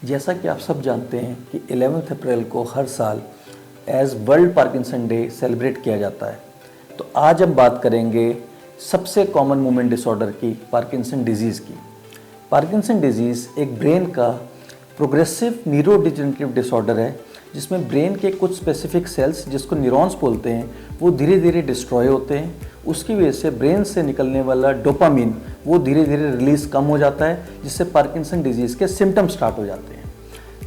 जैसा कि आप सब जानते हैं कि 11 अप्रैल को हर साल as world Parkinson day celebrate किया जाता है। तो आज हम बात करेंगे सबसे कॉमन मूवमेंट डिसऑर्डर की, पार्किंसन डिजीज़ की। पार्किंसन डिजीज़ एक ब्रेन का प्रोग्रेसिव न्यूरोडिजेनरेटिव डिसऑर्डर है, जिसमें ब्रेन के कुछ स्पेसिफिक सेल्स, जिसको न्यूरॉन्स बोलते हैं, वो धीरे धीरे डिस्ट्रॉय होते हैं। उसकी वजह से ब्रेन से निकलने वाला डोपामिन वो धीरे धीरे रिलीज़ कम हो जाता है, जिससे पार्किंसन डिजीज़ के सिम्टम स्टार्ट हो जाते हैं।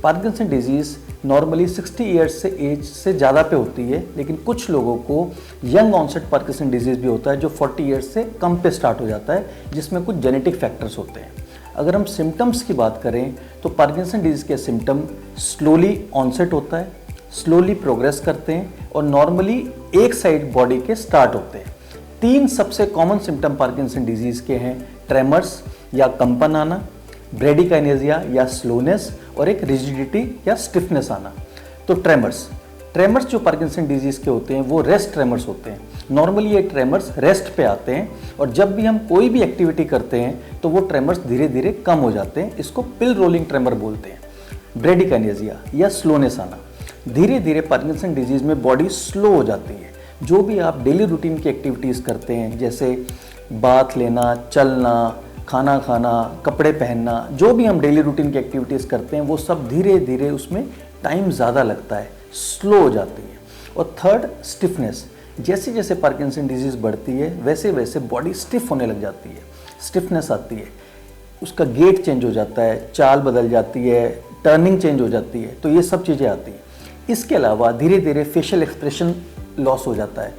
पार्किंसन डिजीज़ नॉर्मली 60 ईयर्स से एज से ज़्यादा पे होती है, लेकिन कुछ लोगों को यंग ऑनसेट पार्किंसन डिजीज़ भी होता है जो 40 ईयर्स से कम पे स्टार्ट हो जाता है, जिसमें कुछ जेनेटिक फैक्टर्स होते हैं। अगर हम सिम्टम्स की बात करें तो पार्किंसन डिजीज़ के सिम्टम स्लोली ऑनसेट होता है, स्लोली प्रोग्रेस करते हैं और नॉर्मली एक साइड बॉडी के स्टार्ट होते हैं। 3 सबसे कॉमन सिम्टम पार्किंसन डिजीज़ के हैं: ट्रेमर्स या कंपन आना, ब्रेडिकाइनेजिया या स्लोनेस, और एक रिजिडिटी या स्टिफनेस आना। तो ट्रेमर्स जो पार्किंसन डिजीज़ के होते हैं वो रेस्ट ट्रेमर्स होते हैं। नॉर्मली ये ट्रेमर्स रेस्ट पे आते हैं और जब भी हम कोई भी एक्टिविटी करते हैं तो वो ट्रेमर्स धीरे धीरे कम हो जाते हैं। इसको पिल रोलिंग ट्रेमर बोलते हैं। ब्रेडिकाइनेजिया या स्लोनेस आना, धीरे धीरे पार्किंसन डिजीज़ में बॉडी स्लो हो जाती है। जो भी आप डेली रूटीन की एक्टिविटीज़ करते हैं, जैसे बाथ लेना, चलना, खाना खाना, कपड़े पहनना, जो भी हम डेली रूटीन की एक्टिविटीज़ करते हैं वो सब धीरे धीरे उसमें टाइम ज़्यादा लगता है, स्लो हो जाती है। और थर्ड, स्टिफनेस। जैसे जैसे पार्किंसन डिजीज़ बढ़ती है वैसे वैसे बॉडी स्टिफ होने लग जाती है, स्टिफनेस आती है, उसका गेट चेंज हो जाता है, चाल बदल जाती है, टर्निंग चेंज हो जाती है। तो ये सब चीज़ें आती हैं। इसके अलावा धीरे धीरे फेशियल एक्सप्रेशन लॉस हो जाता है,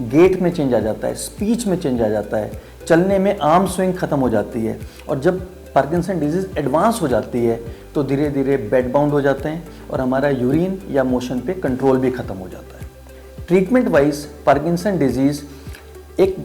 गेट में चेंज आ जाता है, स्पीच में चेंज आ जाता है, चलने में आर्म स्विंग खत्म हो जाती है। और जब पार्किंसन डिजीज़ एडवांस हो जाती है तो धीरे धीरे बेड बाउंड हो जाते हैं और हमारा यूरिन या मोशन पे कंट्रोल भी खत्म हो जाता है। ट्रीटमेंट वाइज पार्किंसन डिजीज़ एक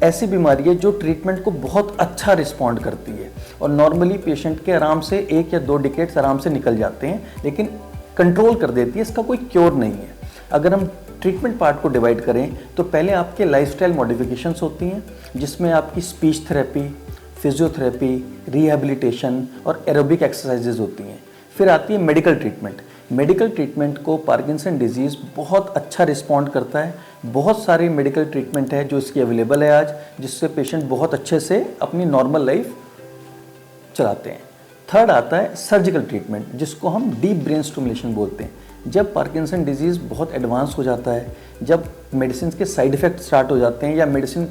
ऐसी बीमारी है जो ट्रीटमेंट को बहुत अच्छा रिस्पॉन्ड करती है और नॉर्मली पेशेंट के आराम से 1 या 2 डिकेड्स आराम से निकल जाते हैं, लेकिन कंट्रोल कर देती है। इसका कोई क्योर नहीं है। अगर हम ट्रीटमेंट पार्ट को डिवाइड करें तो पहले आपके लाइफस्टाइल मॉडिफिकेशंस होती हैं, जिसमें आपकी स्पीच थेरेपी, फिजियोथेरेपी, रिहैबिलिटेशन और एरोबिक एक्सरसाइजेज होती हैं। फिर आती है मेडिकल ट्रीटमेंट। मेडिकल ट्रीटमेंट को पार्किंसन डिजीज़ बहुत अच्छा रिस्पॉन्ड करता है। बहुत सारी मेडिकल ट्रीटमेंट है जो इसकी अवेलेबल है आज, जिससे पेशेंट बहुत अच्छे से अपनी नॉर्मल लाइफ चलाते हैं। थर्ड आता है सर्जिकल ट्रीटमेंट, जिसको हम डीप ब्रेन स्टिमुलेशन बोलते हैं। जब पार्किंसन डिजीज़ बहुत एडवांस हो जाता है, जब मेडिसिन के साइड इफ़ेक्ट स्टार्ट हो जाते हैं या मेडिसिन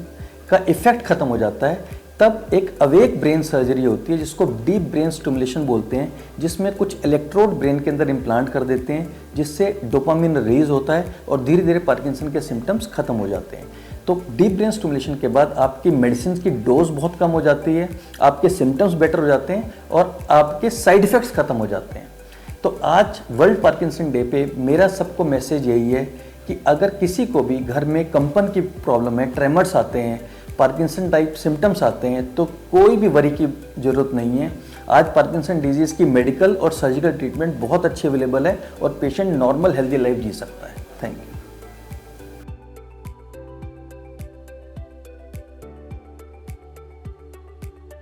का इफ़ेक्ट ख़त्म हो जाता है, तब एक अवेक ब्रेन सर्जरी होती है जिसको डीप ब्रेन स्टिमुलेशन बोलते हैं, जिसमें कुछ इलेक्ट्रोड ब्रेन के अंदर इम्प्लांट कर देते हैं, जिससे डोपामिन रिलीज होता है और धीरे धीरे पार्किंसन के सिम्टम्स ख़त्म हो जाते हैं। तो डीप ब्रेन स्टिमुलेशन के बाद आपकी मेडिसिन की डोज बहुत कम हो जाती है, आपके सिम्टम्स बेटर हो जाते हैं और आपके साइड इफ़ेक्ट्स ख़त्म हो जाते हैं। तो आज वर्ल्ड पार्किंसन डे पे मेरा सबको मैसेज यही है कि अगर किसी को भी घर में कंपन की प्रॉब्लम है, ट्रेमर्स आते हैं, पार्किंसन टाइप सिम्टम्स आते हैं, तो कोई भी वरी की ज़रूरत नहीं है। आज पार्किंसन डिजीज़ की मेडिकल और सर्जिकल ट्रीटमेंट बहुत अच्छी अवेलेबल है और पेशेंट नॉर्मल हेल्दी लाइफ जी सकता है। Thank you.